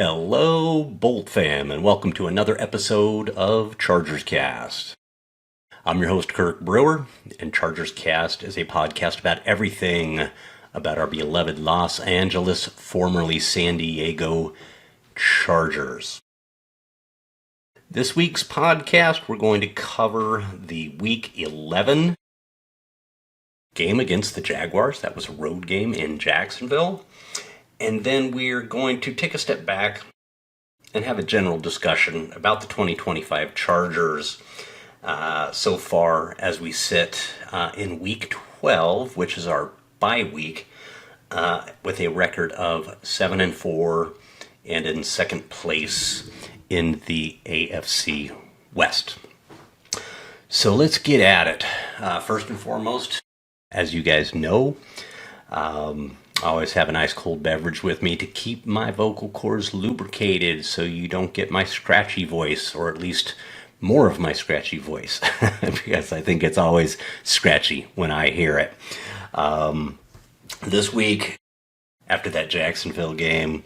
Hello, Bolt fam, and welcome to another episode of ChargersCast. I'm your host, Kirk Brewer, and ChargersCast is a podcast about everything about our beloved Los Angeles, formerly San Diego, Chargers. This week's podcast, we're going to cover the Week 11 game against the Jaguars. That was a road game in Jacksonville. And then we're going to take a step back and have a general discussion about the 2025 Chargers so far as we sit in Week 12, which is our bye week, with a record of 7-4 and in second place in the AFC West. So let's get at it. First and foremost, as you guys know, I always have a nice cold beverage with me to keep my vocal cords lubricated so you don't get my scratchy voice, or at least more of my scratchy voice, because I think it's always scratchy when I hear it. This week, after that Jacksonville game,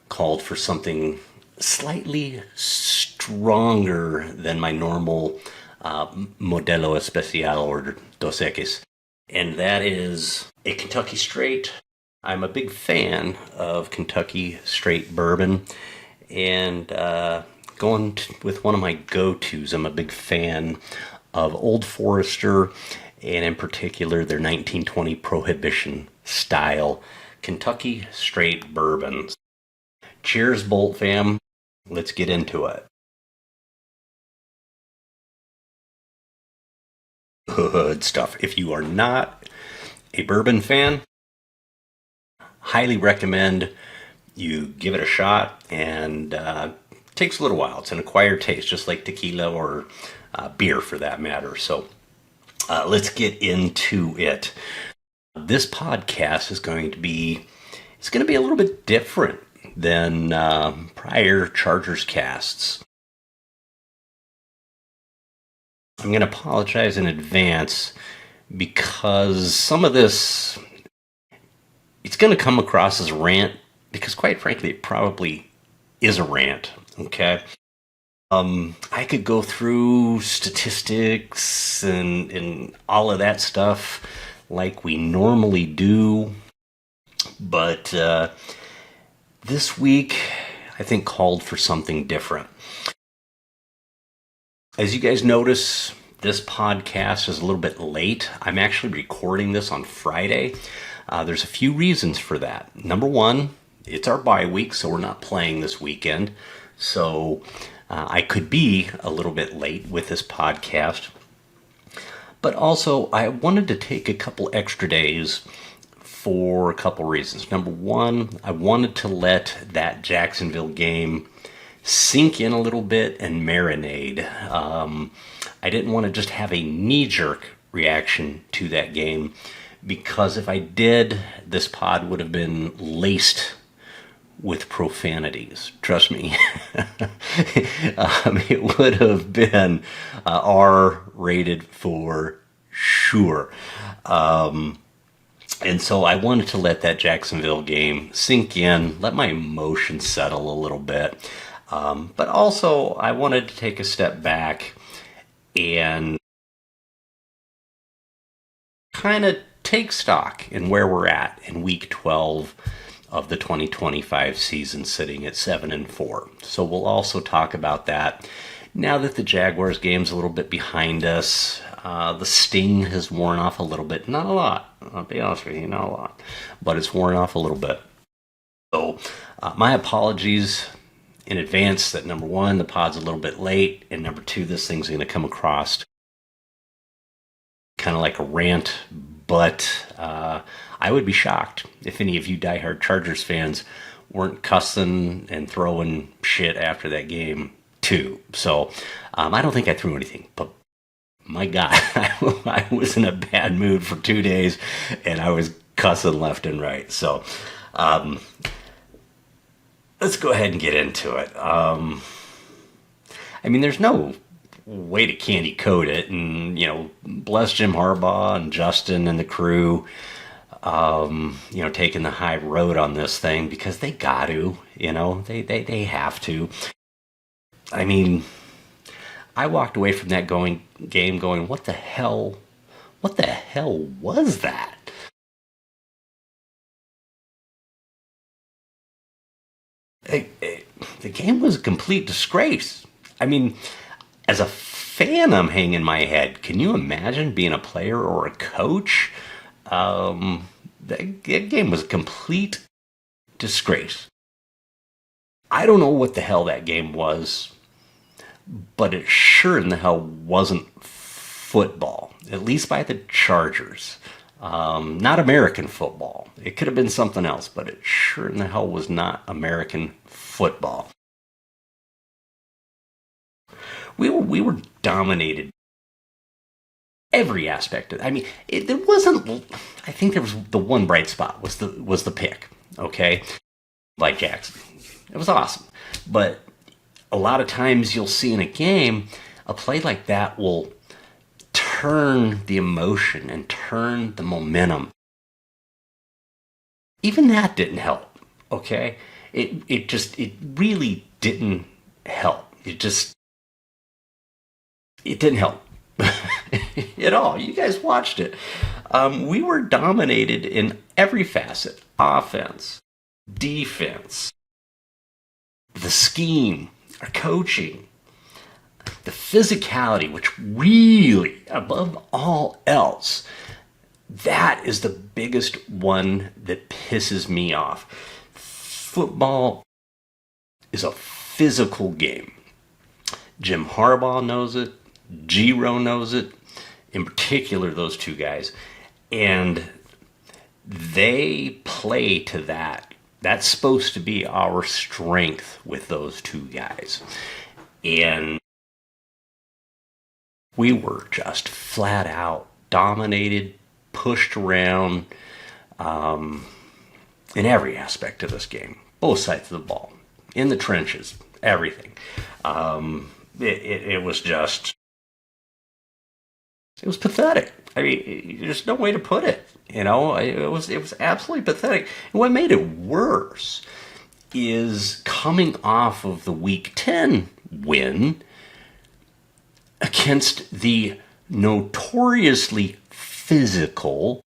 called for something slightly stronger than my normal Modelo Especial or Dos Equis, and that is a Kentucky Straight. I'm a big fan of Kentucky Straight bourbon, and going with one of my go-tos, I'm a big fan of Old Forester, and in particular their 1920 Prohibition style Kentucky Straight bourbons. Cheers, Bolt fam. Let's get into it. Good stuff. If you are not a bourbon fan, highly recommend you give it a shot, and it takes a little while. It's an acquired taste, just like tequila or beer for that matter. So let's get into it. This podcast is going to be a little bit different than prior Chargers casts. I'm going to apologize in advance because some of this, it's going to come across as a rant, because quite frankly, it probably is a rant, okay? I could go through statistics and all of that stuff like we normally do, but this week, I think, called for something different. As you guys notice, this podcast is a little bit late. I'm actually recording this on Friday. There's a few reasons for that. Number one, it's our bye week, so we're not playing this weekend. So I could be a little bit late with this podcast. But also, I wanted to take a couple extra days for a couple reasons. Number one, I wanted to let that Jacksonville game sink in a little bit and marinate. I didn't want to just have a knee-jerk reaction to that game, because if I did, this pod would have been laced with profanities. Trust me. It would have been R-rated for sure. And so I wanted to let that Jacksonville game sink in, let my emotions settle a little bit. But also, I wanted to take a step back and kind of take stock in where we're at in Week 12 of the 2025 season, sitting at 7-4. So we'll also talk about that. Now that the Jaguars game's a little bit behind us, the sting has worn off a little bit. Not a lot, I'll be honest with you, not a lot. But it's worn off a little bit. So my apologies in advance that, number one, the pod's a little bit late, and number two, this thing's going to come across kind of like a rant, but I would be shocked if any of you diehard Chargers fans weren't cussing and throwing shit after that game too. So I don't think I threw anything, but my God, I was in a bad mood for 2 days, and I was cussing left and right. So let's go ahead and get into it. There's no way to candy coat it, and bless Jim Harbaugh and Justin and the crew. taking the high road on this thing because they got to, they have to. I mean, I walked away from that game going, what the hell was that? The game was a complete disgrace. I mean, as a fan, I'm hanging my head. Can you imagine being a player or a coach? That game was a complete disgrace. I don't know what the hell that game was, but it sure in the hell wasn't football, at least by the Chargers. Not American football. It could have been something else, but it sure in the hell was not American football. We were dominated every aspect of it. I mean, there wasn't. I think there was the one bright spot was the pick. Okay, like Jackson, it was awesome. But a lot of times you'll see in a game a play like that will turn the emotion and turn the momentum. Even that didn't help. Okay, it really didn't help. It didn't help at all. You guys watched it. We were dominated in every facet: offense, defense, the scheme, our coaching, the physicality, which really, above all else, that is the biggest one that pisses me off. Football is a physical game. Jim Harbaugh knows it. Giro knows it, in particular those two guys, and they play to that. That's supposed to be our strength with those two guys, and we were just flat out dominated, pushed around in every aspect of this game, both sides of the ball, in the trenches, everything. It was just. It was pathetic. I mean, there's no way to put it. It was absolutely pathetic. And what made it worse is coming off of the Week 10 win against the notoriously physical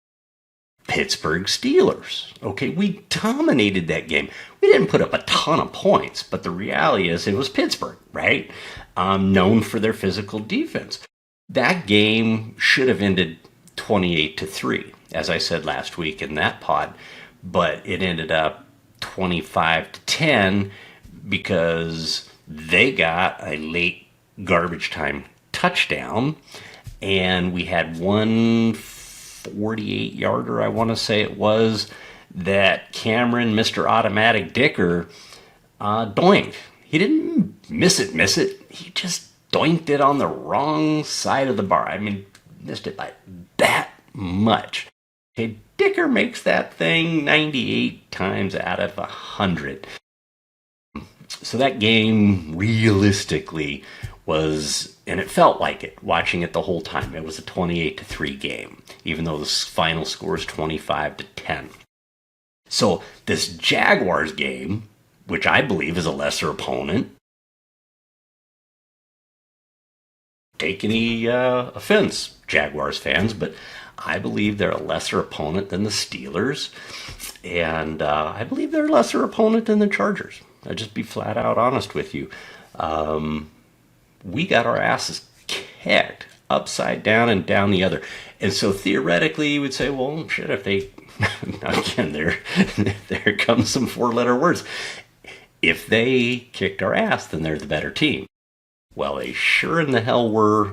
Pittsburgh Steelers. Okay, we dominated that game. We didn't put up a ton of points, but the reality is it was Pittsburgh, right? Known for their physical defense. That game should have ended 28-3, as I said last week in that pod, but it ended up 25-10 because they got a late garbage time touchdown, and we had one 48-yarder, I want to say it was, that Cameron, Mr. Automatic Dicker, doinked. He didn't miss it. He just doinked it on the wrong side of the bar. I mean, missed it by that much. Okay, Dicker makes that thing 98 times out of 100. So that game realistically was, and it felt like it, watching it the whole time, it was a 28-3 game, even though the final score is 25-10. So this Jaguars game, which I believe is a lesser opponent, take any offense, Jaguars fans, but I believe they're a lesser opponent than the Steelers, and I believe they're a lesser opponent than the Chargers. I'll just be flat out honest with you. We got our asses kicked upside down and down the other. And so theoretically you would say, well, shit, if they, again, there comes some four-letter words. If they kicked our ass, then they're the better team. Well, they sure in the hell were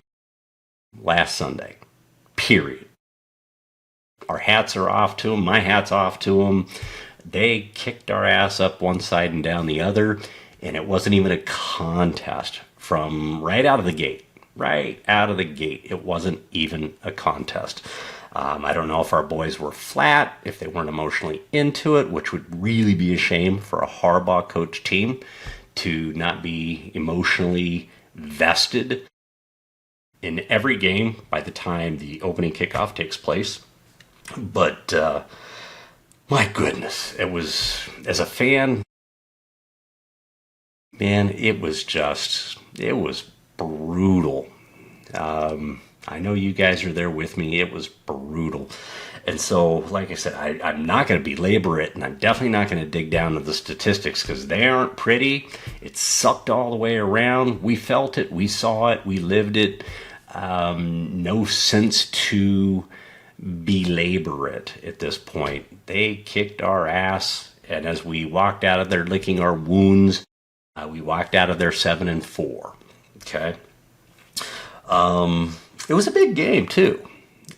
last Sunday. Period. Our hats are off to them. My hat's off to them. They kicked our ass up one side and down the other, and it wasn't even a contest from right out of the gate. Right out of the gate. It wasn't even a contest. I don't know if our boys were flat, if they weren't emotionally into it, which would really be a shame for a Harbaugh coach team to not be emotionally vested in every game by the time the opening kickoff takes place. But My goodness, it was, as a fan, man, it was brutal. I know you guys are there with me. It was brutal. And so, like I said, I'm not going to belabor it, and I'm definitely not going to dig down to the statistics because they aren't pretty. It sucked all the way around. We felt it. We saw it. We lived it. No sense to belabor it at this point. They kicked our ass, and as we walked out of there licking our wounds, we walked out of there 7-4. Okay. It was a big game too.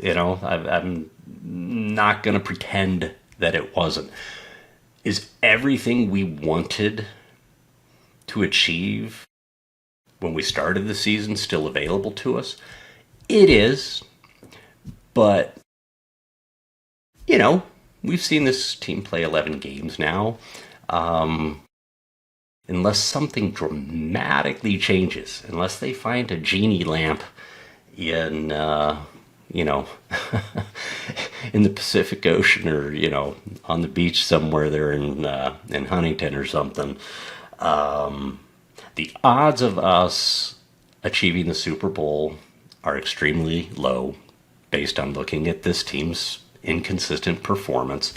I'm not going to pretend that it wasn't. Is everything we wanted to achieve when we started the season still available to us? It is. But, we've seen this team play 11 games now. Unless something dramatically changes, unless they find a genie lamp in, in the Pacific Ocean or, on the beach somewhere there in Huntington or something, the odds of us achieving the Super Bowl are extremely low based on looking at this team's inconsistent performance.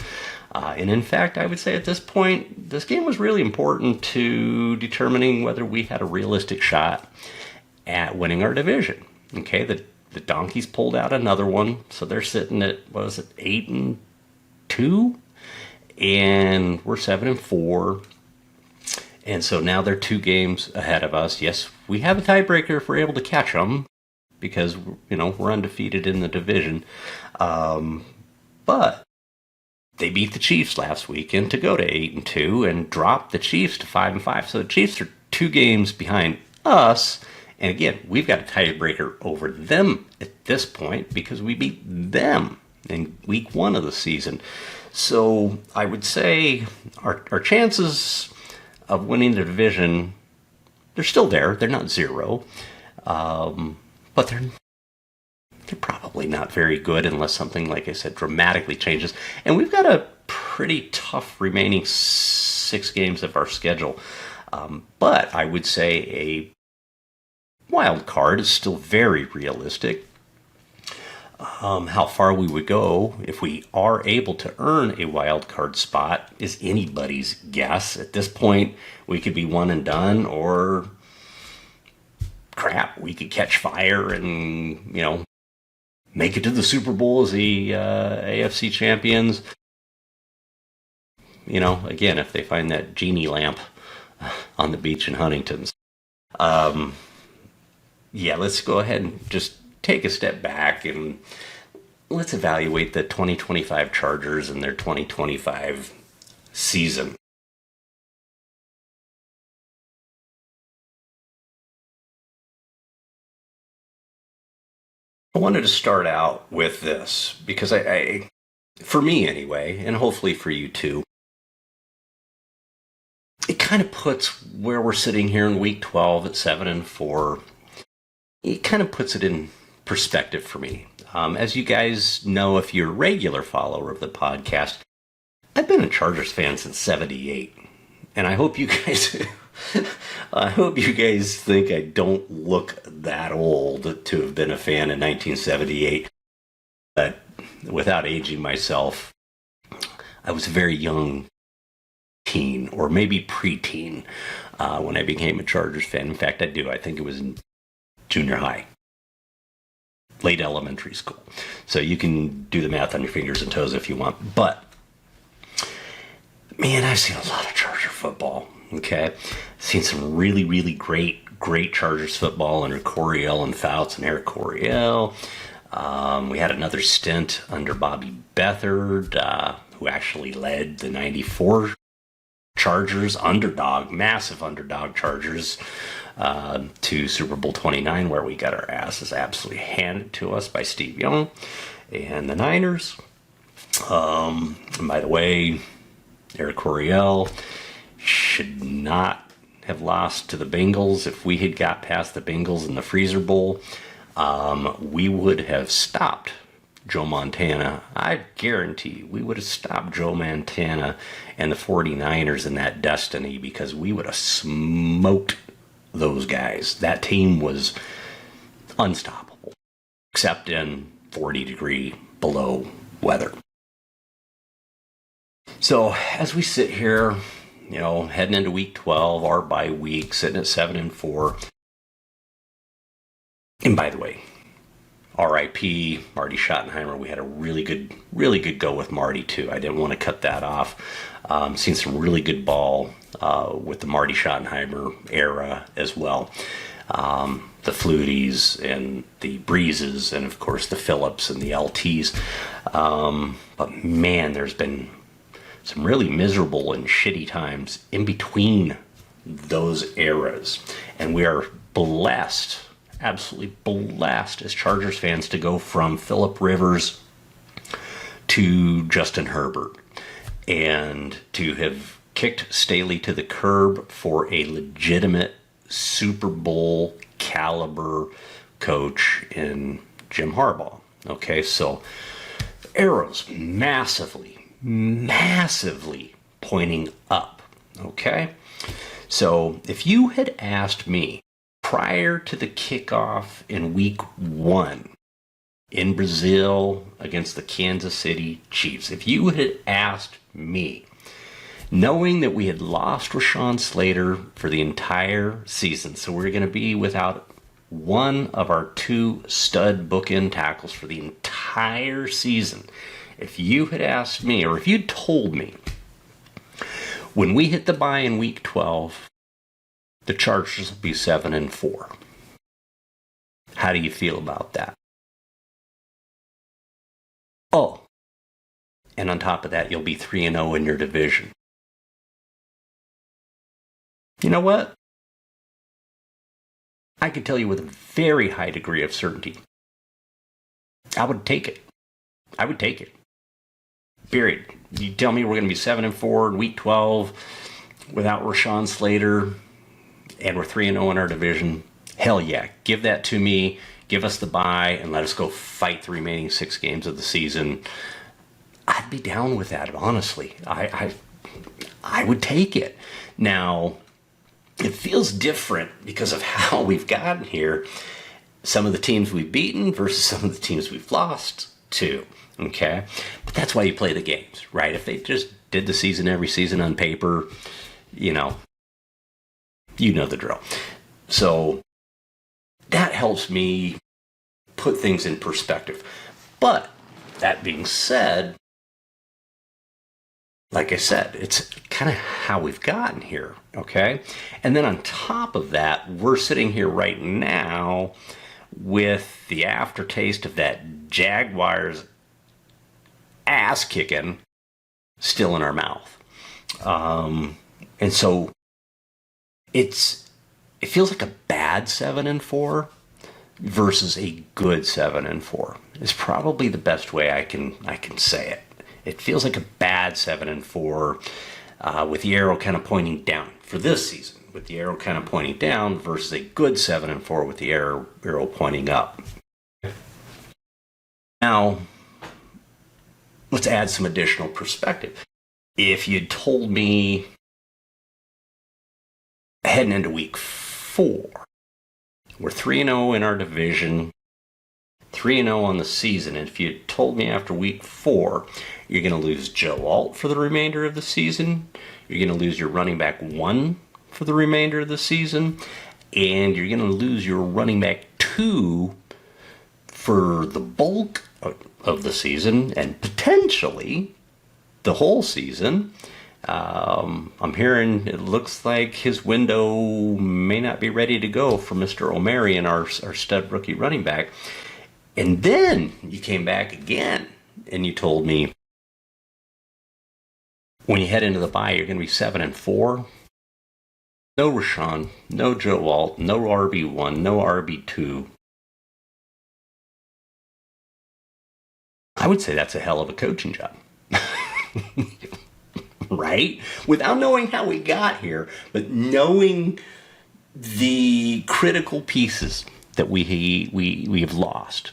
And in fact, I would say at this point, this game was really important to determining whether we had a realistic shot at winning our division. Okay, the Donkeys pulled out another one, so they're sitting at, 8-2? And we're 7-4. And so now they're 2 games ahead of us. Yes, we have a tiebreaker if we're able to catch them, because, we're undefeated in the division. But they beat the Chiefs last weekend to go to 8-2 and dropped the Chiefs to 5-5. So the Chiefs are 2 games behind us. And again, we've got a tiebreaker over them at this point because we beat them in week 1 of the season. So I would say our chances of winning the division, they're still there. They're not 0. But they're probably not very good unless something, like I said, dramatically changes. And we've got a pretty tough remaining 6 games of our schedule. But I would say a wild card is still very realistic. How far we would go if we are able to earn a wild card spot is anybody's guess. At this point, we could be one and done, or crap, we could catch fire and, make it to the Super Bowl as the AFC champions. Again, if they find that genie lamp on the beach in Huntington. Let's go ahead and just take a step back and let's evaluate the 2025 Chargers and their 2025 season. I wanted to start out with this because I for me anyway, and hopefully for you too, it kind of puts where we're sitting here in week 12 at 7-4. It kind of puts it in perspective for me. As you guys know, if you're a regular follower of the podcast, I've been a Chargers fan since '78, and I hope you guys, think I don't look that old to have been a fan in 1978. But without aging myself, I was a very young teen, or maybe preteen, when I became a Chargers fan. In fact, I think it was in junior high, late elementary school. So you can do the math on your fingers and toes if you want. But, man, I've seen a lot of Charger football, okay? I've seen some really, really great Chargers football under Coryell and Fouts and Eric Coryell. We had another stint under Bobby Beathard, who actually led the 94 Chargers, massive underdog Chargers, to Super Bowl 29, where we got our asses absolutely handed to us by Steve Young and the Niners. And by the way, Eric Coryell should not have lost to the Bengals. If we had got past the Bengals in the Freezer Bowl, we would have stopped Joe Montana, I guarantee we would have stopped Joe Montana and the 49ers in that destiny, because we would have smoked those guys. That team was unstoppable, except in 40-degree below weather. So as we sit here, heading into week 12, our bye week, sitting at 7-4. And by the way, R.I.P. Marty Schottenheimer. We had a really good go with Marty too. I didn't want to cut that off. Seen some really good ball with the Marty Schottenheimer era as well. The Fluties and the Breezes, and of course the Phillips and the LTs. But man, there's been some really miserable and shitty times in between those eras, and we are blessed, absolutely blessed as Chargers fans, to go from Phillip Rivers to Justin Herbert, and to have kicked Staley to the curb for a legitimate Super Bowl caliber coach in Jim Harbaugh. Okay, so arrows massively pointing up. Okay, so if you had asked me prior to the kickoff in week 1 in Brazil against the Kansas City Chiefs, if you had asked me, knowing that we had lost Rashawn Slater for the entire season, so we're going to be without one of our 2 stud bookend tackles for the entire season, if you had asked me, or if you'd told me, when we hit the bye in week 12, the Chargers will be 7-4. How do you feel about that? Oh, and on top of that, you'll be 3-0 in your division. You know what? I can tell you with a very high degree of certainty, I would take it. I would take it. Period. You tell me we're going to be 7-4 in week 12 without Rashawn Slater, and we're 3-0 in our division. Hell yeah. Give that to me. Give us the bye and let us go fight the remaining 6 games of the season. I'd be down with that, honestly. I would take it. Now, it feels different because of how we've gotten here. Some of the teams we've beaten versus some of the teams we've lost to. Okay? But that's why you play the games, right? If they just did the season every season on paper, you know the drill. So that helps me put things in perspective. But that being said, like I said, it's kind of how we've gotten here, okay? And then on top of that, we're sitting here right now with the aftertaste of that Jaguars ass kicking still in our mouth. And so it feels like a bad 7-4 versus a good 7-4 is probably the best way I can say it. It feels like a bad 7-4 with the arrow kind of pointing down for this season, with the arrow kind of pointing down versus a good 7-4 with the arrow pointing up. Now, let's add some additional perspective. If you'd told me heading into week 4, we're 3-0 in our division, 3-0 on the season, and if you told me after week 4 you're going to lose Joe Alt for the remainder of the season, you're going to lose your running back 1 for the remainder of the season, and you're going to lose your running back 2 for the bulk of the season, and potentially the whole season. I'm hearing it looks like his window may not be ready to go for Mr. O'Marion, our stud rookie running back. And then you came back again and you told me when you head into the bye, you're going to be 7-4. No Rashawn, no Joe Alt, no RB1, no RB2. I would say that's a hell of a coaching job. Right? Without knowing how we got here, but knowing the critical pieces that we have lost.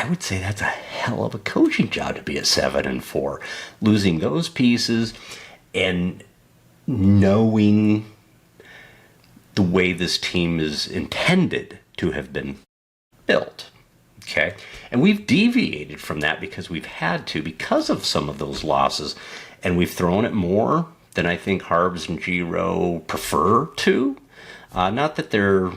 I would say that's a hell of a coaching job to be at 7-4. Losing those pieces and knowing the way this team is intended to have been built. Okay? And we've deviated from that because we've had to, because of some of those losses. And we've thrown it more than I think Harbs and Giro prefer to. Not that they're,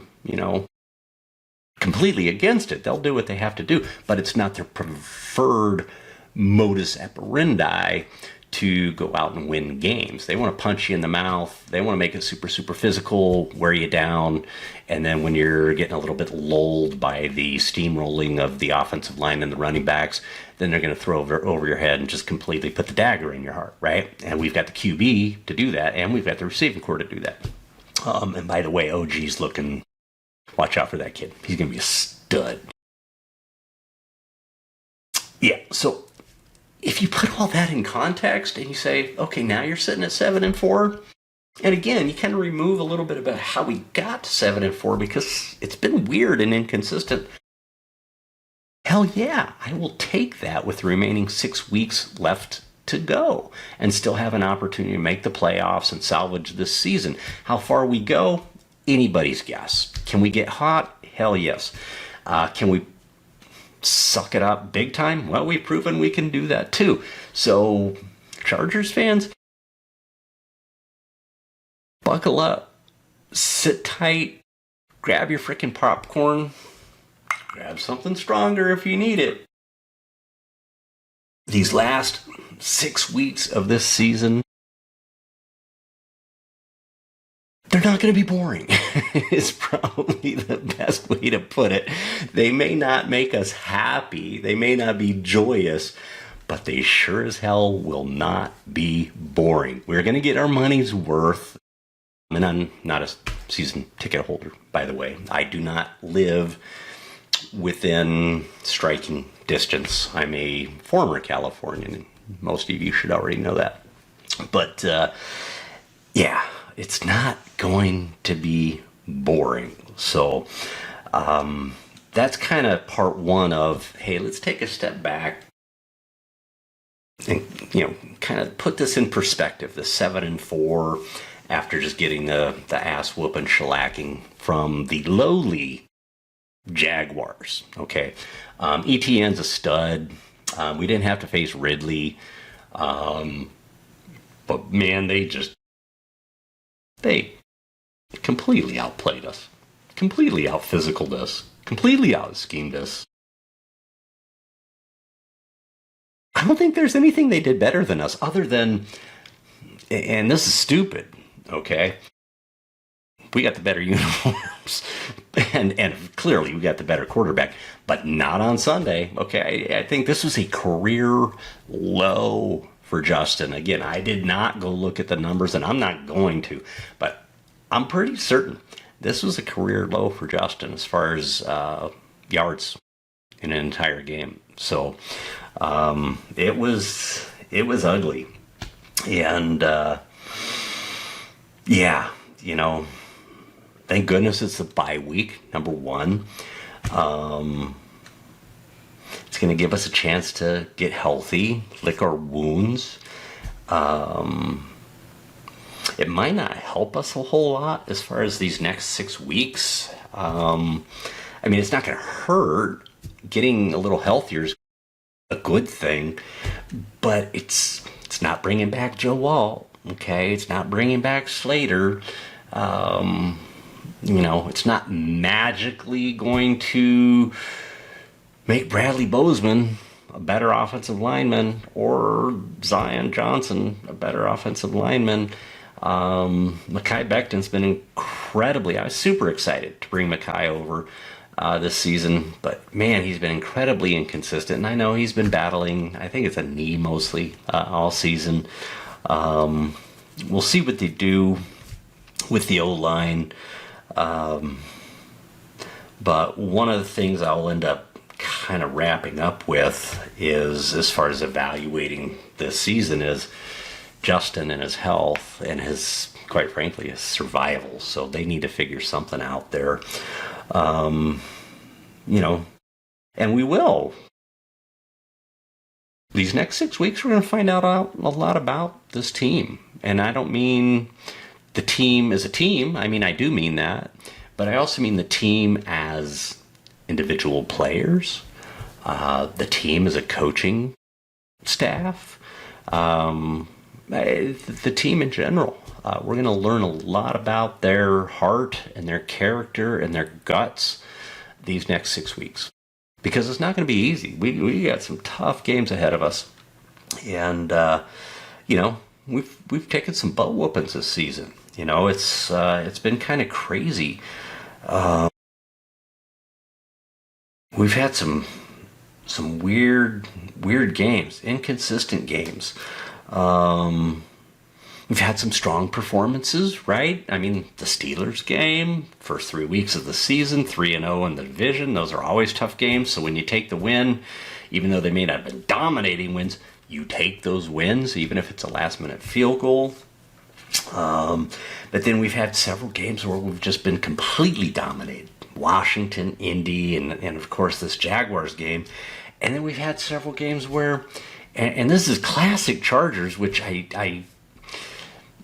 completely against it. They'll do what they have to do. But it's not their preferred modus operandi to go out and win games. They want to punch you in the mouth. They want to make it super, super physical, wear you down. And then when you're getting a little bit lulled by the steamrolling of the offensive line and the running backs, then they're going to throw over your head and just completely put the dagger in your heart, right? And we've got the QB to do that, and we've got the receiving core to do that. And by the way, OG's looking, watch out for that kid. He's going to be a stud. Yeah, so if you put all that in context and you say, okay, now you're sitting at 7-4, and again, you kind of remove a little bit about how we got to 7-4 because it's been weird and inconsistent. Hell yeah, I will take that with the remaining 6 weeks left to go and still have an opportunity to make the playoffs and salvage this season. How far we go, anybody's guess. Can we get hot? Hell yes. Can we suck it up big time? Well, we've proven we can do that too. So, Chargers fans, buckle up, sit tight, grab your frickin' popcorn, grab something stronger if you need it. These last 6 weeks of this season, they're not going to be boring. It's probably the best way to put it. They may not make us happy. They may not be joyous, but they sure as hell will not be boring. We're going to get our money's worth. And I'm not a season ticket holder, by the way. I do not live within striking distance. I'm a former Californian, and most of you should already know that. But, yeah, it's not going to be boring. So that's kind of part one of, hey, let's take a step back and, kind of put this in perspective, the 7-4 after just getting the ass whooping shellacking from the lowly Jaguars. Okay. ETN's a stud. We didn't have to face Ridley. But man, they completely outplayed us, completely out-physicaled us, completely out-schemed us. I don't think there's anything they did better than us other than, and this is stupid, okay? We got the better uniforms, and clearly we got the better quarterback, but not on Sunday, okay? I think this was a career low for Justin. Again, I did not go look at the numbers, and I'm not going to, but I'm pretty certain this was a career low for Justin as far as yards in an entire game. So it was ugly, and yeah, thank goodness it's the bye week, number one. It's going to give us a chance to get healthy, lick our wounds. It might not help us a whole lot as far as these next 6 weeks. It's not going to hurt. Getting a little healthier is a good thing, but it's not bringing back Joe Wall. Okay, it's not bringing back Slater. It's not magically going to make Bradley Bozeman a better offensive lineman or Zion Johnson a better offensive lineman. Mekhi Becton's been incredibly, I was super excited to bring Mekhi over this season, but man, he's been incredibly inconsistent, and I know he's been battling, I think it's a knee mostly, all season. We'll see what they do with the O-line, but one of the things I'll end up kind of wrapping up with is, as far as evaluating this season, is Justin and his health and his, quite frankly, his survival. So they need to figure something out there. And we will. these next 6 weeks, we're going to find out a lot about this team. And I don't mean the team as a team. I mean, I do mean that. But I also mean the team as individual players, the team as a coaching staff, the team in general. We're going to learn a lot about their heart and their character and their guts these next 6 weeks. Because it's not going to be easy. We got some tough games ahead of us. And, we've taken some butt whoopings this season. It's been kind of crazy. We've had some weird games, inconsistent games. We've had some strong performances, right? I mean, the Steelers game, first 3 weeks of the season, 3-0 in the division. Those are always tough games. So when you take the win, even though they may not have been dominating wins, you take those wins, even if it's a last-minute field goal. But then we've had several games where we've just been completely dominated. Washington, Indy, and of course this Jaguars game. And then we've had several games where, and this is classic Chargers, which I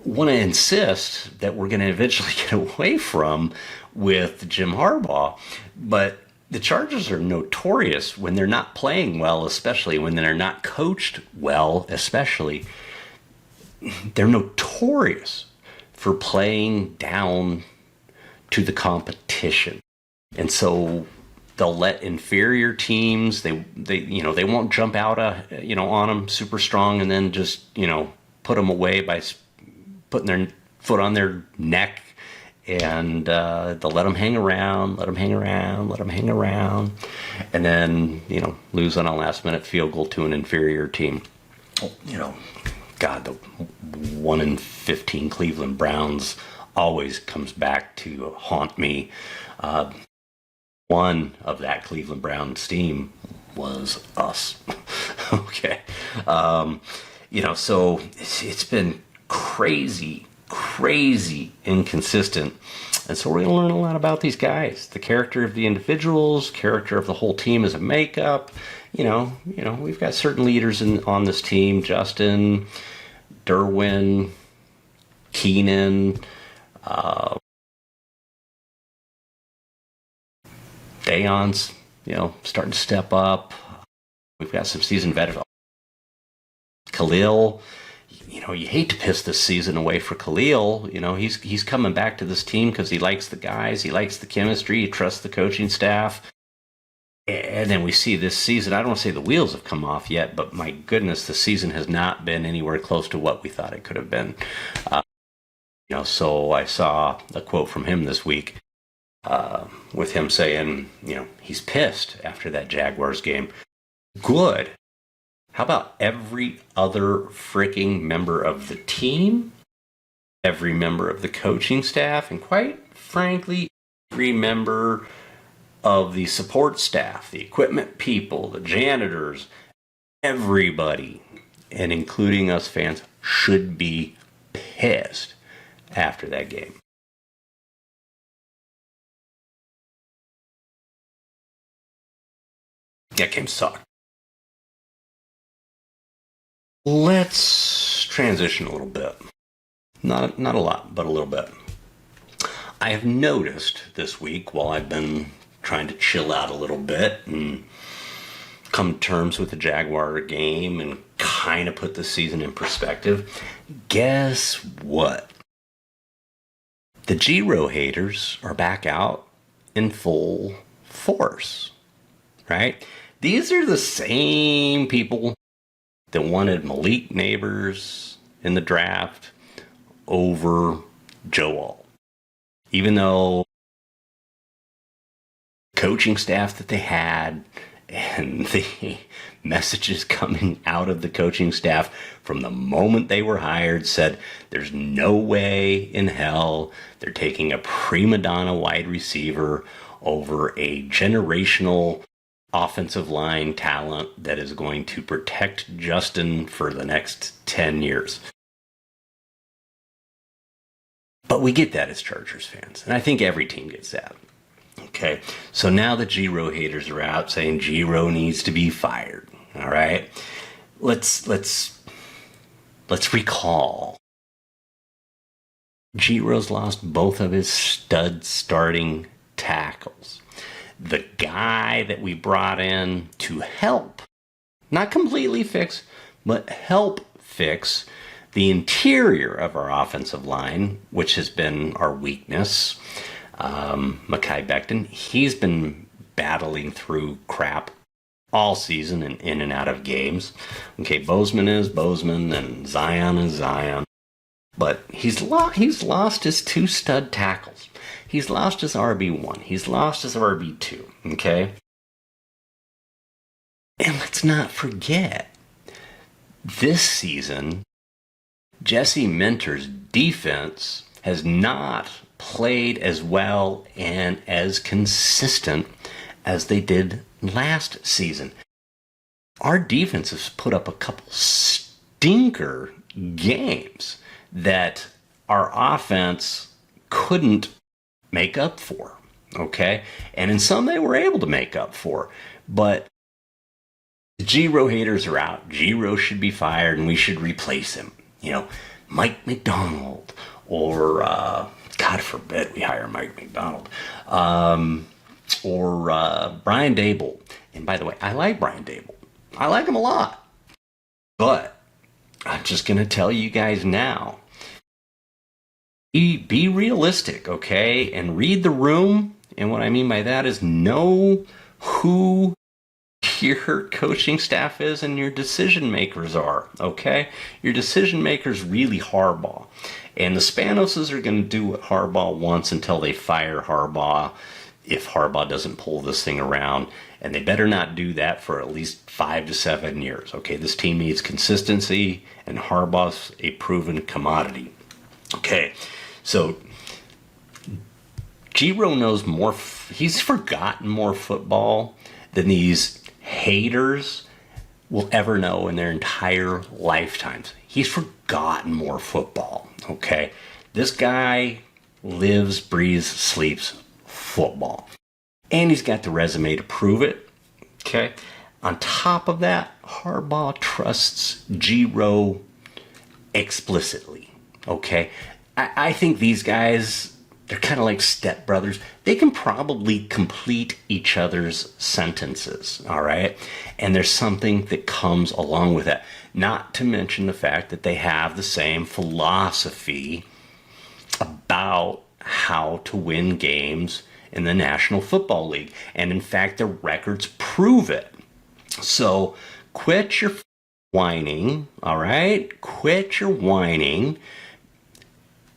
want to insist that we're going to eventually get away from with Jim Harbaugh. But the Chargers are notorious when they're not playing well, especially when they're not coached well, especially. They're notorious for playing down to the competition. And so they'll let inferior teams, they won't jump out on them super strong and then just, put them away by putting their foot on their neck, and they'll let them hang around, and then, lose on a last-minute field goal to an inferior team. God, the 1-15 Cleveland Browns always comes back to haunt me. One of that Cleveland Browns team was us. Okay. So it's been crazy inconsistent. And so we're going to learn a lot about these guys, the character of the individuals, character of the whole team as a makeup. We've got certain leaders on this team, Justin, Derwin, Keenan, Dayon's, starting to step up. We've got some seasoned veterans. Khalil, you hate to piss this season away for Khalil. He's coming back to this team because he likes the guys, he likes the chemistry, he trusts the coaching staff. And then we see this season, I don't want to say the wheels have come off yet, but my goodness, the season has not been anywhere close to what we thought it could have been. So I saw a quote from him this week with him saying, he's pissed after that Jaguars game. Good. How about every other freaking member of the team, every member of the coaching staff, and quite frankly, every member of the support staff, the equipment people, the janitors, everybody, and including us fans, should be pissed after that game. That game sucked. Let's transition a little bit. Not a lot, but a little bit. I have noticed this week, while I've been trying to chill out a little bit and come to terms with the Jaguar game and kind of put the season in perspective, guess what? The Giro haters are back out in full force, right? These are the same people that wanted Malik Neighbors in the draft over Joe Alt. Even though the coaching staff that they had and the messages coming out of the coaching staff from the moment they were hired said there's no way in hell they're taking a prima donna wide receiver over a generational offensive line talent that is going to protect Justin for the next 10 years. But we get that as Chargers fans, and I think every team gets that. Okay, so now the Giro haters are out saying Giro needs to be fired, all right? let's recall. Giro's lost both of his stud starting tackles. The guy that we brought in to help, not completely fix, but help fix the interior of our offensive line, which has been our weakness, Mekhi Becton, he's been battling through crap all season and in and out of games. Okay, Bozeman is Bozeman and Zion is Zion. But he's lost his two stud tackles. He's lost his RB1. He's lost his RB2. Okay? And let's not forget, this season, Jesse Minter's defense has not played as well and as consistent as they did last season. Our defense has put up a couple stinker games that our offense couldn't make up for, okay? And in some they were able to make up for, but Giro haters are out. Giro should be fired and we should replace him. You know, Mike McDonald or, God forbid we hire Mike McDonald, or Brian Dable. And by the way, I like Brian Dable. I like him a lot. But I'm just going to tell you guys now, be realistic, okay? And read the room. And what I mean by that is know who your coaching staff is and your decision makers are, okay? Your decision makers really Harbaugh. And the Spanoses are going to do what Harbaugh wants until they fire Harbaugh if Harbaugh doesn't pull this thing around. And they better not do that for at least 5 to 7 years, okay? This team needs consistency, and Harbaugh's a proven commodity. Okay, so Giro knows more, he's forgotten more football than these haters will ever know in their entire lifetimes. He's forgotten more football, okay? This guy lives, breathes, sleeps football. And he's got the resume to prove it, okay? On top of that, Harbaugh trusts Giro explicitly, okay? I think these guys, they're kind of like stepbrothers. They can probably complete each other's sentences, all right? And there's something that comes along with that. Not to mention the fact that they have the same philosophy about how to win games in the National Football League. And in fact, the records prove it. So quit your whining, all right? Quit your whining.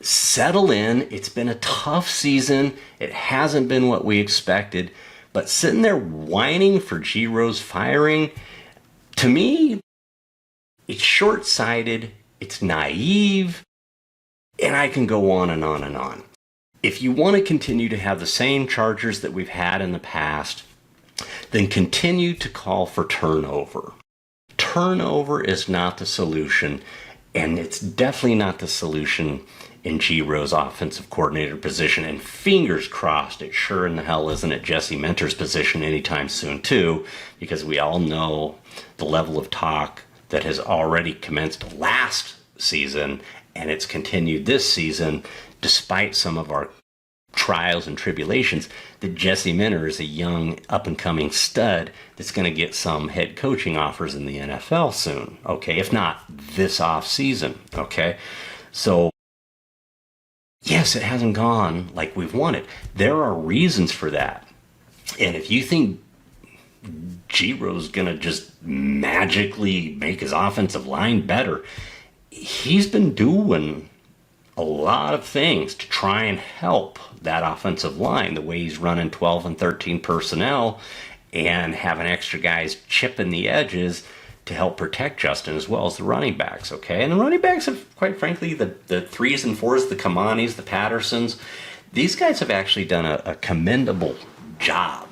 Settle in. It's been a tough season. It hasn't been what we expected. But sitting there whining for Giro's firing, to me, it's short-sighted, it's naive, and I can go on and on and on. If you want to continue to have the same Chargers that we've had in the past, then continue to call for turnover. Turnover is not the solution, and it's definitely not the solution in Giro's offensive coordinator position. And fingers crossed, it sure in the hell isn't at Jesse Minter's position anytime soon too, because we all know the level of talk that has already commenced last season, and it's continued this season, despite some of our trials and tribulations, that Jesse Minter is a young, up-and-coming stud that's going to get some head coaching offers in the NFL soon, okay? If not this off season, okay? So, yes, it hasn't gone like we've wanted. There are reasons for that. And if you think Giro's going to just magically make his offensive line better, he's been doing a lot of things to try and help that offensive line, the way he's running 12 and 13 personnel and having extra guys chipping the edges to help protect Justin as well as the running backs, okay? And the running backs have, quite frankly, the 3s and 4s, the Kamanis, the Pattersons, these guys have actually done a commendable job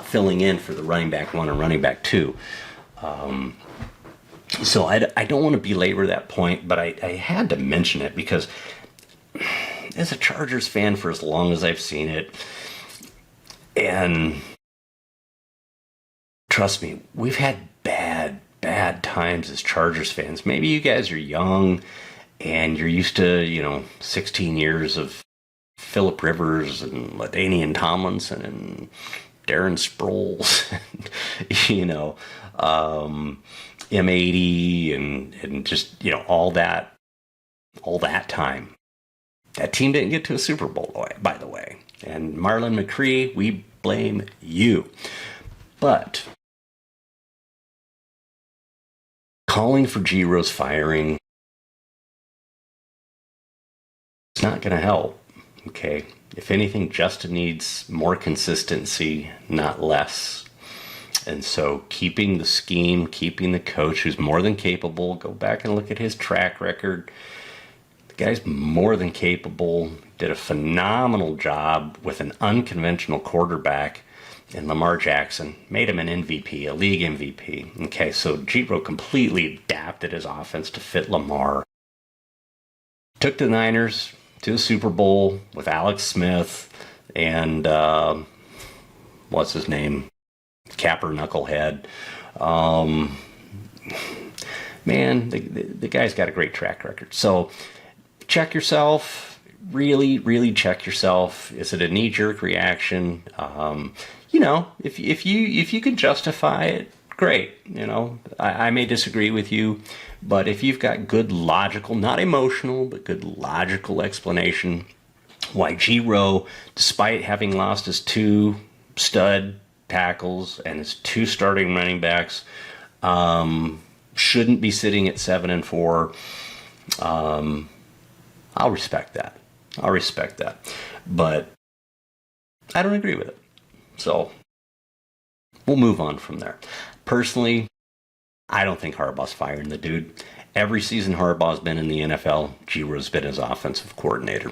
filling in for the running back 1 and running back 2. So I don't want to belabor that point, but I had to mention it because as a Chargers fan for as long as I've seen it, and trust me, we've had bad times as Chargers fans. Maybe you guys are young and you're used to, 16 years of Phillip Rivers and LaDainian Tomlinson and Darren Sproles, M80 and just, all that time. That team didn't get to a Super Bowl, by the way. And Marlon McCree, we blame you. But calling for Giro's firing, it's not going to help, okay? If anything, Justin needs more consistency, not less. And so keeping the scheme, keeping the coach who's more than capable, go back and look at his track record. The guy's more than capable, did a phenomenal job with an unconventional quarterback in Lamar Jackson, made him an MVP, a league MVP. Okay, so Giro completely adapted his offense to fit Lamar. Took the Niners to the Super Bowl with Alex Smith and, what's his name? Capper Knucklehead. Man, the guy's got a great track record. So check yourself. Really, really check yourself. Is it a knee-jerk reaction? If you can justify it, great. I may disagree with you, but if you've got good logical, not emotional, but good logical explanation why Giro, despite having lost his 2 stud tackles and his 2 starting running backs, shouldn't be sitting at 7-4, I'll respect that. But I don't agree with it. So we'll move on from there. Personally, I don't think Harbaugh's firing the dude. Every season Harbaugh's been in the NFL, Giro's been his offensive coordinator.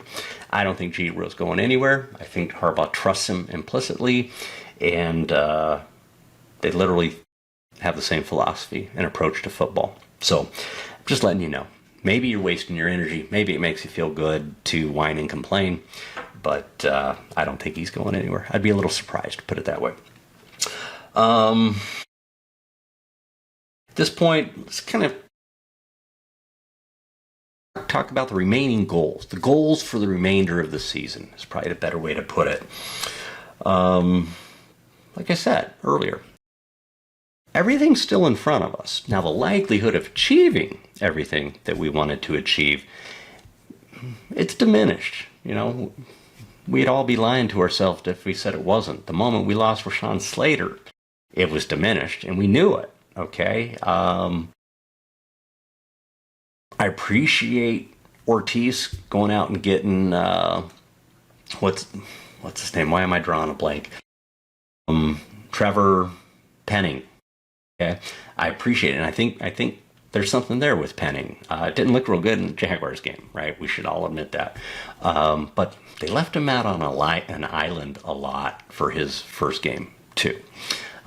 I don't think Giro's going anywhere. I think Harbaugh trusts him implicitly, and they literally have the same philosophy and approach to football. So I'm just letting you know. Maybe you're wasting your energy. Maybe it makes you feel good to whine and complain, but I don't think he's going anywhere. I'd be a little surprised, to put it that way. At this point, let's kind of talk about the remaining goals. The goals for the remainder of the season is probably a better way to put it. Like I said earlier, everything's still in front of us. Now, the likelihood of achieving everything that we wanted to achieve, it's diminished. We'd all be lying to ourselves if we said it wasn't. The moment we lost Rashawn Slater, it was diminished, and we knew it, okay? I appreciate Ortiz going out and getting, what's his name? Why am I drawing a blank? Trevor Penning. Okay, I appreciate it, and I think there's something there with Penning. It didn't look real good in the Jaguars game, right? We should all admit that. But they left him out on an island a lot for his first game too.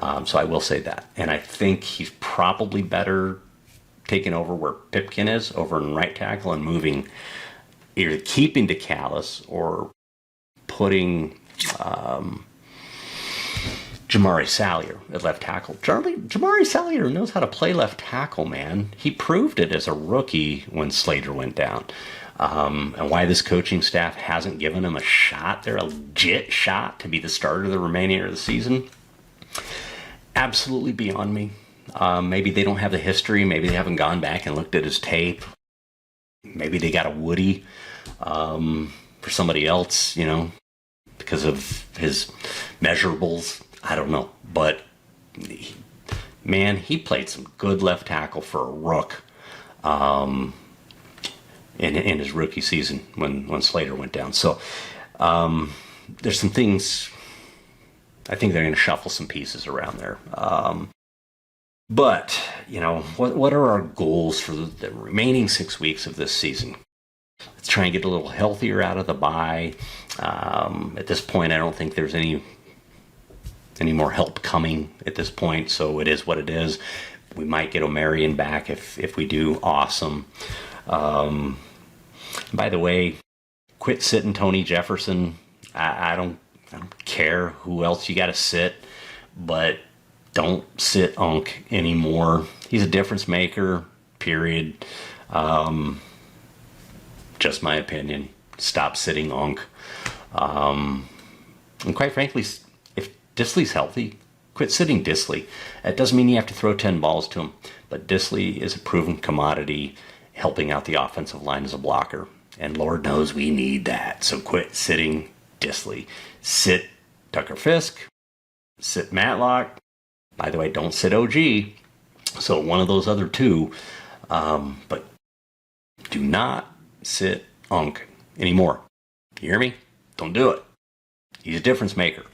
So I will say that, and I think he's probably better taking over where Pipkin is over in right tackle and moving, either keeping DeCallis or putting Jamari Salyer at left tackle. Jamari Salyer knows how to play left tackle, man. He proved it as a rookie when Slater went down. And why this coaching staff hasn't given him a shot, they're a legit shot to be the starter of the remainder of the season, absolutely beyond me. Maybe they don't have the history. Maybe they haven't gone back and looked at his tape. Maybe they got a Woody for somebody else, because of his measurables. I don't know. But, he played some good left tackle for a rook in his rookie season when Slater went down. So there's some things. I think they're going to shuffle some pieces around there. But, what are our goals for the remaining 6 weeks of this season? Let's try and get a little healthier out of the bye. At this point, I don't think there's any more help coming at this point, so it is what it is. We might get O'Marion back if we do. Awesome. By the way, quit sitting Tony Jefferson. I don't care who else you got to sit, but don't sit Unk anymore. He's a difference maker, period. Just my opinion. Stop sitting Unk. And quite frankly, if Disley's healthy, quit sitting Disley. It doesn't mean you have to throw 10 balls to him, but Disley is a proven commodity helping out the offensive line as a blocker. And Lord knows we need that. So quit sitting Disley. Sit Tucker Fisk. Sit Matlock. By the way, don't sit OG. So one of those other two. But do not sit Unk anymore. You hear me? Don't do it. He's a difference maker.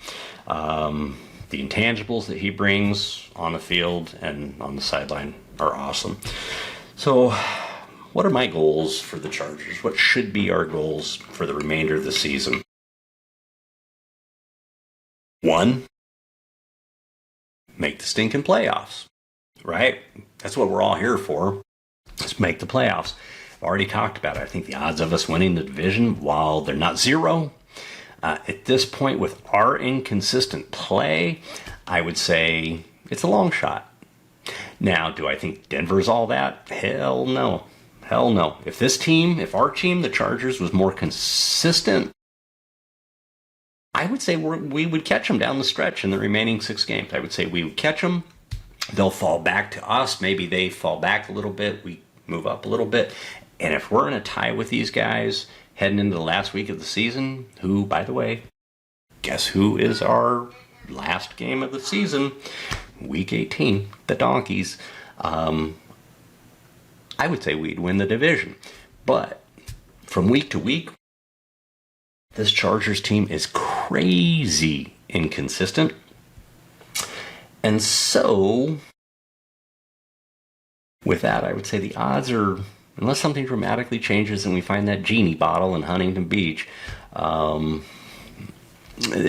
The intangibles that he brings on the field and on the sideline are awesome. So what are my goals for the Chargers? What should be our goals for the remainder of the season? 1, make the stinking playoffs, right? That's what we're all here for. Let's make the playoffs. I've already talked about it. I think the odds of us winning the division, while they're not zero, at this point with our inconsistent play, I would say it's a long shot. Now, do I think Denver's all that? Hell no. Hell no. If our team, the Chargers, was more consistent, I would say we would catch them down the stretch in the remaining 6 games. I would say we would catch them. They'll fall back to us. Maybe they fall back a little bit. We move up a little bit. And if we're in a tie with these guys heading into the last week of the season, who, by the way, guess who is our last game of the season? Week 18, the Donkeys. I would say we'd win the division. But from week to week, this Chargers team is crazy inconsistent. And so, with that, I would say the odds are, unless something dramatically changes and we find that genie bottle in Huntington Beach, the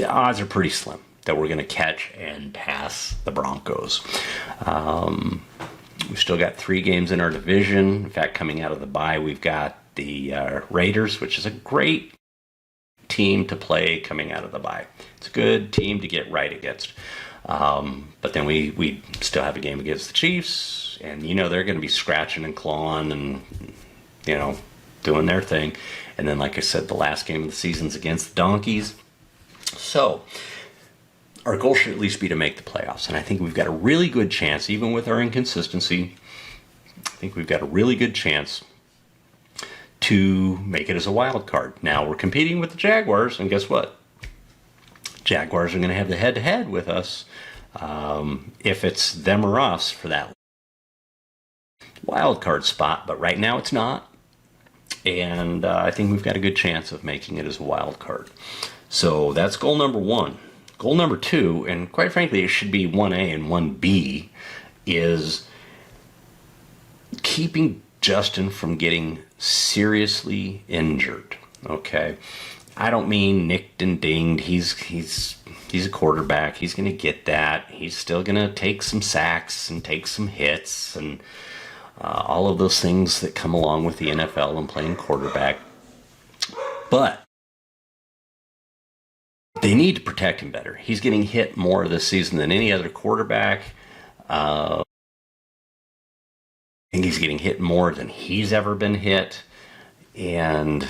odds are pretty slim that we're going to catch and pass the Broncos. We've still got 3 games in our division. In fact, coming out of the bye, we've got the Raiders, which is a great team to play coming out of the bye. It's a good team to get right against. But then we still have a game against the Chiefs, and they're going to be scratching and clawing and doing their thing. And then, like I said, the last game of the season's against the Donkeys. So our goal should at least be to make the playoffs, and I think we've got a really good chance, even with our inconsistency. I think we've got a really good chance to make it as a wild card. Now we're competing with the Jaguars, and guess what? Jaguars are going to have the head-to-head with us if it's them or us for that wild card spot. But right now it's not, and I think we've got a good chance of making it as a wild card. So that's goal number 1. Goal number 2, and quite frankly it should be 1A and 1B, is keeping Justin from getting seriously injured. Okay, I don't mean nicked and dinged. He's a quarterback. He's going to get that. He's still going to take some sacks and take some hits and all of those things that come along with the NFL and playing quarterback. But they need to protect him better. He's getting hit more this season than any other quarterback. I think he's getting hit more than he's ever been hit. And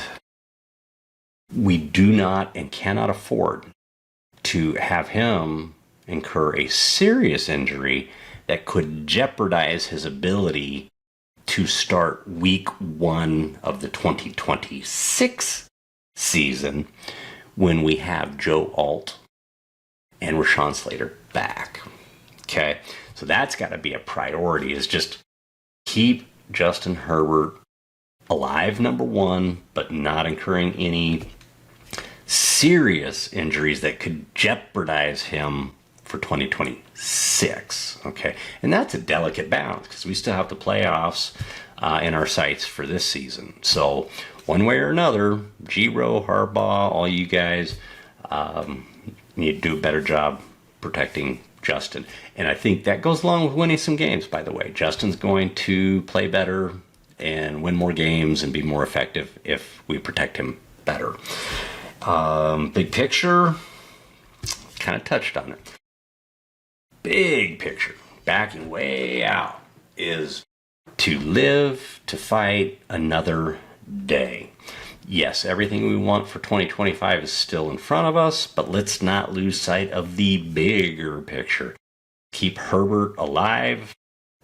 we do not and cannot afford to have him incur a serious injury that could jeopardize his ability to start week 1 of the 2026 season when we have Joe Alt and Rashawn Slater back. Okay, so that's got to be a priority, is just keep Justin Herbert alive, number 1, but not incurring any serious injuries that could jeopardize him for 2026. Okay, and that's a delicate balance because we still have the playoffs in our sights for this season. So one way or another, G-Row, Harbaugh, all you guys need to do a better job protecting Justin. And I think that goes along with winning some games, by the way. Justin's going to play better and win more games and be more effective if we protect him better. Big picture, kind of touched on it. big picture, backing way out, is to live to fight another day. Yes, everything we want for 2025 is still in front of us, but let's not lose sight of the bigger picture. Keep Herbert alive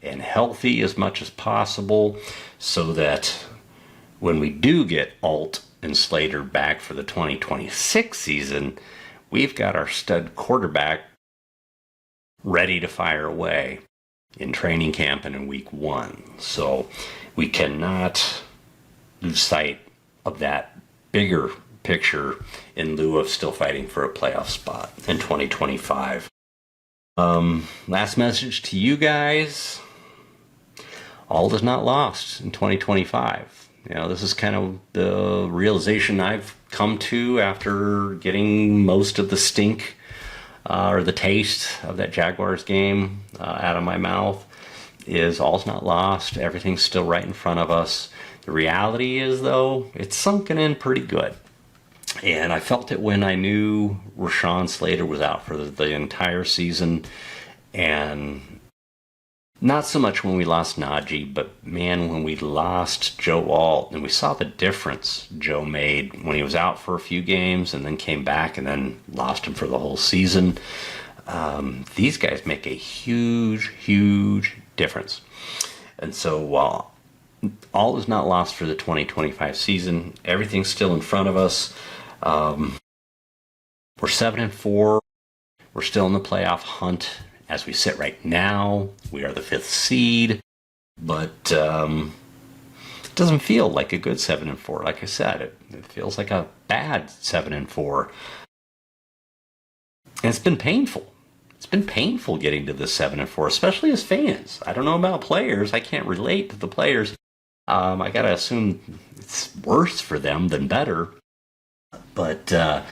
and healthy as much as possible so that when we do get Alt and Slater back for the 2026 season, we've got our stud quarterback ready to fire away in training camp and in week 1. So we cannot lose sight of that bigger picture in lieu of still fighting for a playoff spot in 2025. Last message to you guys. All is not lost in 2025. This is kind of the realization I've come to after getting most of the stink or the taste of that Jaguars game out of my mouth. Is all's not lost. Everything's still right in front of us. The reality is, though, it's sunken in pretty good. And I felt it when I knew Rashawn Slater was out for the entire season. And not so much when we lost Najee, but man, when we lost Joe Alt, and we saw the difference Joe made when he was out for a few games and then came back and then lost him for the whole season. These guys make a huge, huge difference. And so while all is not lost for the 2025 season, everything's still in front of us. We're 7-4. We're still in the playoff hunt as we sit right now. We are the 5th seed, but it doesn't feel like a good 7-4. Like I said, it feels like a bad 7-4. And it's been painful. It's been painful getting to this 7-4, especially as fans. I don't know about players. I can't relate to the players. I gotta assume it's worse for them than better. But a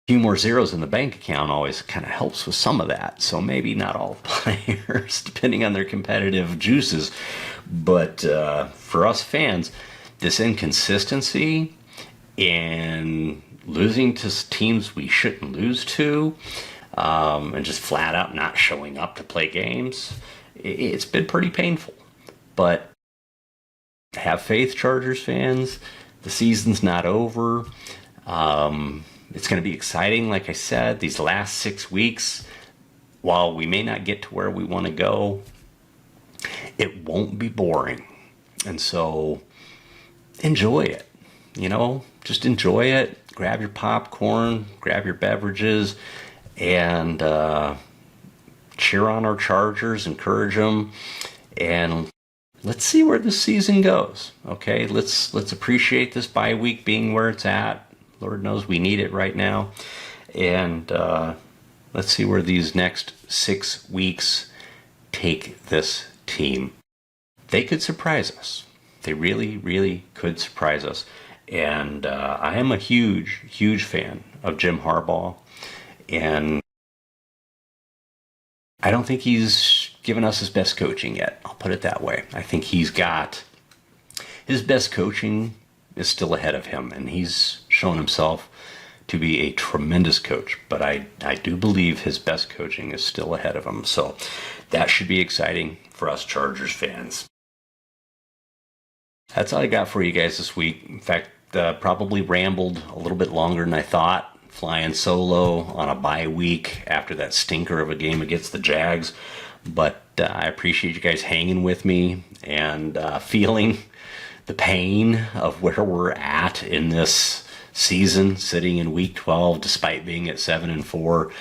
few more zeros in the bank account always kind of helps with some of that. So maybe not all players, depending on their competitive juices. But for us fans, this inconsistency and losing to teams we shouldn't lose to, and just flat out not showing up to play games, it's been pretty painful. But have faith, Chargers fans. The season's not over. It's going to be exciting, like I said. These last 6 weeks, while we may not get to where we want to go, it won't be boring. And so enjoy it. Just enjoy it. Grab your popcorn, grab your beverages, and cheer on our Chargers, encourage them, and let's see where this season goes. Okay, let's appreciate this bye week being where it's at. Lord knows we need it right now. And let's see where these next 6 weeks take this team. They could surprise us. They really, really could surprise us. And I am a huge, huge fan of Jim Harbaugh. And I don't think he's given us his best coaching yet. I'll put it that way. I think he's got his best coaching is still ahead of him, and he's shown himself to be a tremendous coach. But I do believe his best coaching is still ahead of him. So that should be exciting for us Chargers fans. That's all I got for you guys this week. In fact, probably rambled a little bit longer than I thought. Flying solo on a bye week after that stinker of a game against the Jags. But I appreciate you guys hanging with me and feeling the pain of where we're at in this season, sitting in week 12 despite being at 7-4.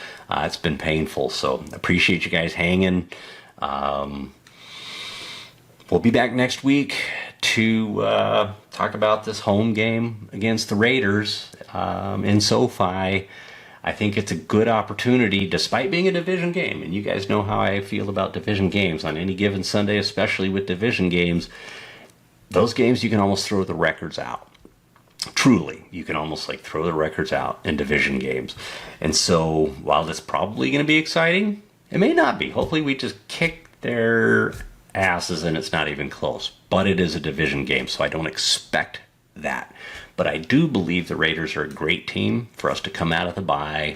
It's been painful, so appreciate you guys hanging. We'll be back next week to talk about this home game against the Raiders in SoFi. I think it's a good opportunity, despite being a division game. And you guys know how I feel about division games on any given Sunday, especially with division games. Those games, you can almost throw the records out. Truly, you can almost throw the records out in division games. And so, while it's probably going to be exciting, it may not be. Hopefully, we just kick their asses and it's not even close. But it is a division game, so I don't expect that. But I do believe the Raiders are a great team for us to come out of the bye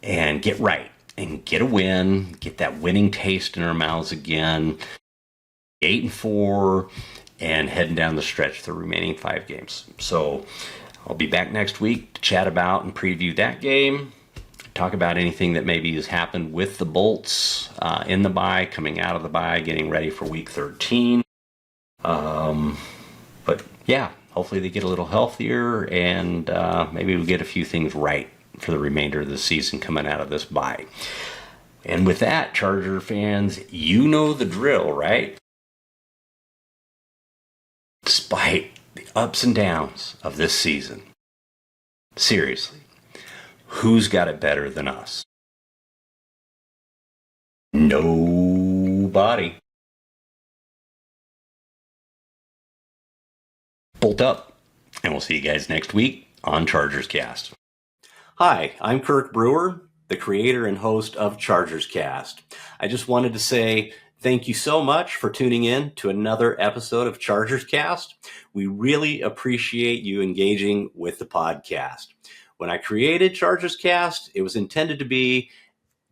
and get right and get a win, get that winning taste in our mouths again. 8-4 and heading down the stretch the remaining 5 games. So I'll be back next week to chat about and preview that game, talk about anything that maybe has happened with the Bolts in the bye, coming out of the bye, getting ready for week 13. But yeah, hopefully they get a little healthier and maybe we'll get a few things right for the remainder of the season coming out of this bye. And with that, Charger fans, you know the drill, right? Despite the ups and downs of this season, seriously, who's got it better than us? Nobody. Bolt up, and we'll see you guys next week on ChargersCast. Hi, I'm Kirk Brewer, the creator and host of ChargersCast. I just wanted to say thank you so much for tuning in to another episode of ChargersCast. We really appreciate you engaging with the podcast. When I created ChargersCast, it was intended to be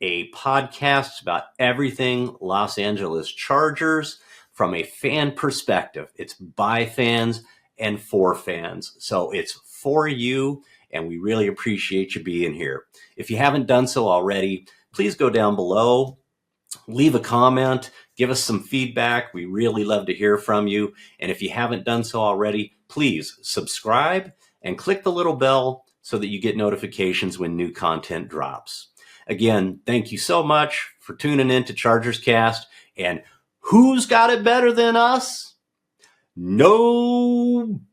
a podcast about everything Los Angeles Chargers from a fan perspective. It's by fans and for fans. So it's for you, and we really appreciate you being here. If you haven't done so already, please go down below, leave a comment, give us some feedback. We really love to hear from you. And if you haven't done so already, please subscribe and click the little bell so that you get notifications when new content drops. Again, thank you so much for tuning in to ChargersCast. And who's got it better than us? Nobody.